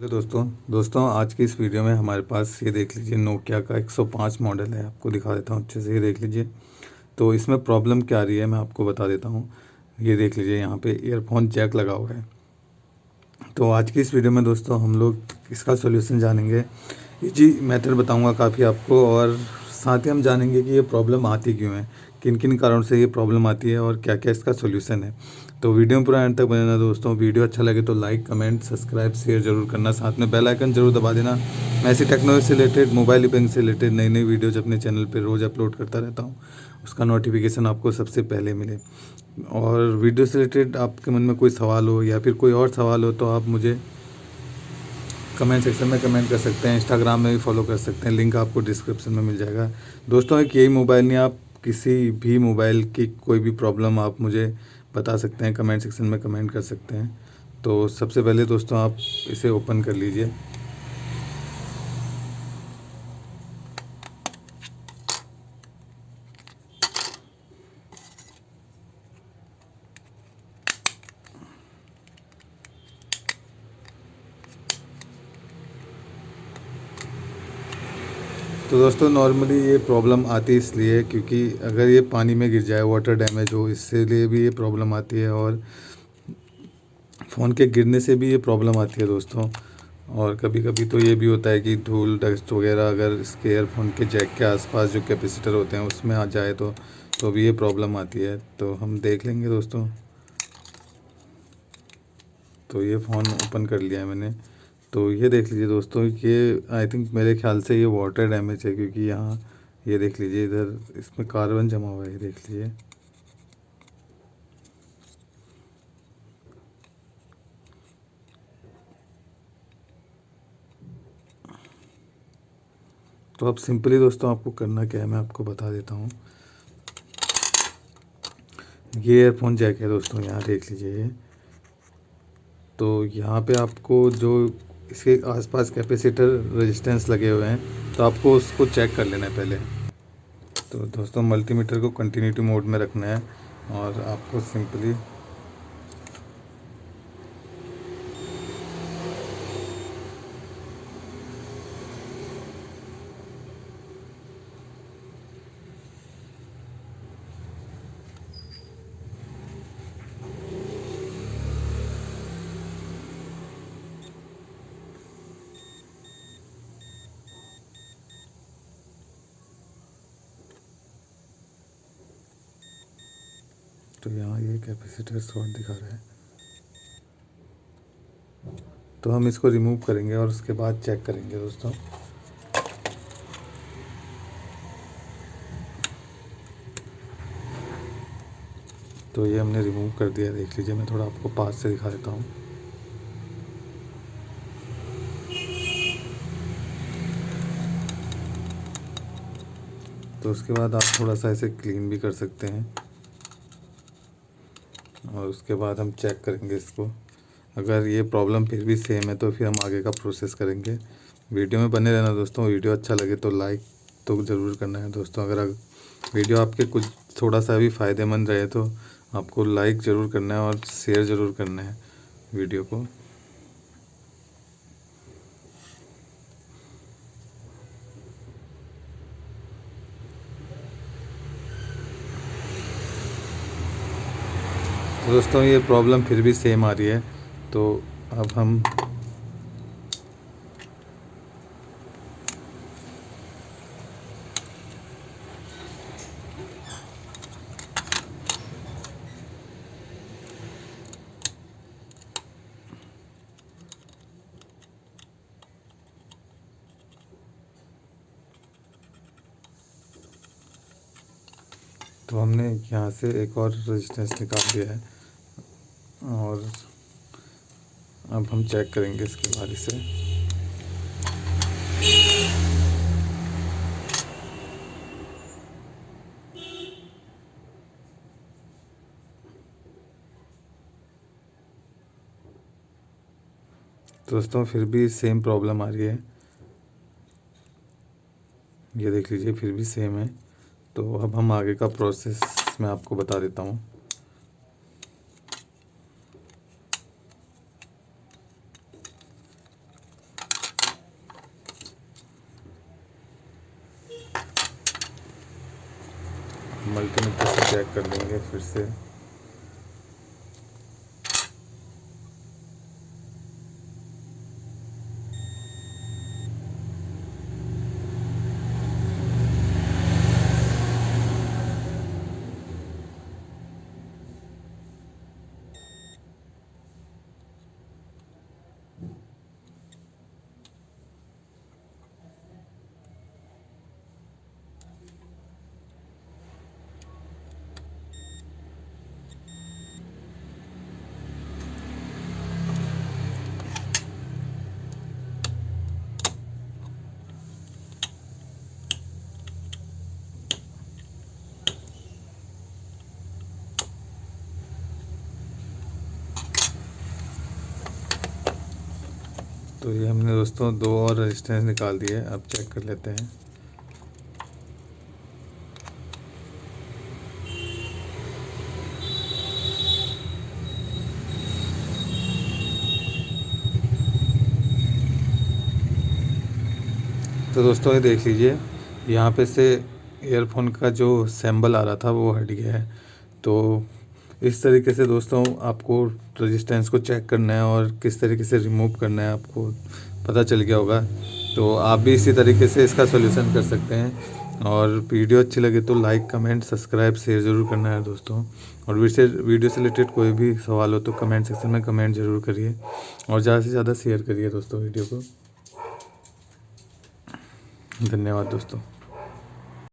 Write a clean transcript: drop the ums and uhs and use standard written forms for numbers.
Hello दोस्तों आज की इस वीडियो में हमारे पास ये देख लीजिए नोकिया का 105 मॉडल है। आपको दिखा देता हूँ अच्छे से, ये देख लीजिए। तो इसमें प्रॉब्लम क्या आ रही है मैं आपको बता देता हूँ। ये देख लीजिए, यहाँ पे ईयरफोन जैक लगा हुआ है। तो आज की इस वीडियो में दोस्तों हम लोग इसका सोल्यूशन जानेंगे। इजी मेथड बताऊँगा काफ़ी आपको, और साथ ही हम जानेंगे कि ये प्रॉब्लम आती क्यों है, किन किन कारणों से ये प्रॉब्लम आती है और क्या क्या इसका सोल्यूशन है। तो वीडियो में पूरा एंड तक बने रहना दोस्तों। वीडियो अच्छा लगे तो लाइक, कमेंट, सब्सक्राइब, शेयर जरूर करना, साथ में बेल आइकन जरूर दबा देना। मैं ऐसी टेक्नोलॉजी से रिलेटेड, मोबाइल रिपेयरिंग से रिलेटेड नई नई वीडियोज अपने चैनल पर रोज़ अपलोड करता रहता हूँ, उसका नोटिफिकेशन आपको सबसे पहले मिले। और वीडियो से रिलेटेड आपके मन में कोई सवाल हो या फिर कोई और सवाल हो तो आप मुझे कमेंट सेक्शन में कमेंट कर सकते हैं। इंस्टाग्राम में भी फॉलो कर सकते हैं, लिंक आपको डिस्क्रिप्शन में मिल जाएगा। दोस्तों एक यही मोबाइल नहीं, आप किसी भी मोबाइल की कोई भी प्रॉब्लम आप मुझे बता सकते हैं, कमेंट सेक्शन में कमेंट कर सकते हैं। तो सबसे पहले दोस्तों आप इसे ओपन कर लीजिए। तो दोस्तों नॉर्मली ये प्रॉब्लम आती इसलिए क्योंकि अगर ये पानी में गिर जाए, वाटर डैमेज हो, इससे लिए भी ये प्रॉब्लम आती है। और फ़ोन के गिरने से भी ये प्रॉब्लम आती है दोस्तों। और कभी कभी तो ये भी होता है कि धूल डस्ट वगैरह अगर इसके ईयरफोन के जैक के आसपास जो कैपेसिटर होते हैं उसमें आ जाए तो भी ये प्रॉब्लम आती है। तो हम देख लेंगे दोस्तों। तो ये फ़ोन ओपन कर लिया है मैंने। तो ये देख लीजिए दोस्तों, ये आई थिंक मेरे ख्याल से ये वाटर डैमेज है, क्योंकि यहाँ ये देख लीजिए, इधर इसमें कार्बन जमा हुआ है, ये देख लीजिए। तो अब सिंपली दोस्तों आपको करना क्या है मैं आपको बता देता हूँ। ये ईयरफोन जैक है दोस्तों, यहाँ देख लीजिए ये। तो यहाँ पे आपको जो इसके आसपास कैपेसिटर रेजिस्टेंस लगे हुए हैं, तो आपको उसको चेक कर लेना है पहले। तो दोस्तों मल्टीमीटर को कंटिन्यूटी मोड में रखना है और आपको सिंपली तो यहाँ ये कैपेसिटर शॉर्ट दिखा रहा है, तो हम इसको रिमूव करेंगे और उसके बाद चेक करेंगे दोस्तों। तो ये हमने रिमूव कर दिया, देख लीजिए। मैं थोड़ा आपको पास से दिखा देता हूँ। तो उसके बाद आप थोड़ा सा ऐसे क्लीन भी कर सकते हैं और उसके बाद हम चेक करेंगे इसको। अगर ये प्रॉब्लम फिर भी सेम है तो फिर हम आगे का प्रोसेस करेंगे। वीडियो में बने रहना दोस्तों। वीडियो अच्छा लगे तो लाइक तो ज़रूर करना है दोस्तों। अगर वीडियो आपके कुछ थोड़ा सा भी फ़ायदेमंद रहे तो आपको लाइक ज़रूर करना है और शेयर ज़रूर करना है वीडियो को। तो दोस्तों ये प्रॉब्लम फिर भी सेम आ रही है, तो अब हम तो हमने यहाँ से एक और रेजिस्टेंस निकाल दिया है और अब हम चेक करेंगे इसके बाद इसे। तो दोस्तों फिर भी सेम प्रॉब्लम आ रही है, ये देख लीजिए, फिर भी सेम है। तो अब हम आगे का प्रोसेस मैं आपको बता देता हूँ। चेक कर लेंगे फिर से। तो ये हमने दोस्तों 2 और रेजिस्टेंस निकाल दिए, अब चेक कर लेते हैं। तो दोस्तों ये देख लीजिए, यहाँ पे से ईयरफोन का जो सैम्बल आ रहा था वो हट गया है। तो इस तरीके से दोस्तों आपको रेजिस्टेंस को चेक करना है और किस तरीके से रिमूव करना है आपको पता चल गया होगा। तो आप भी इसी तरीके से इसका सॉल्यूशन कर सकते हैं। और वीडियो अच्छी लगे तो लाइक, कमेंट, सब्सक्राइब, शेयर ज़रूर करना है दोस्तों। और वीडियो से रिलेटेड कोई भी सवाल हो तो कमेंट सेक्शन में कमेंट ज़रूर करिए और ज़्यादा से ज़्यादा शेयर करिए दोस्तों वीडियो को। धन्यवाद दोस्तों।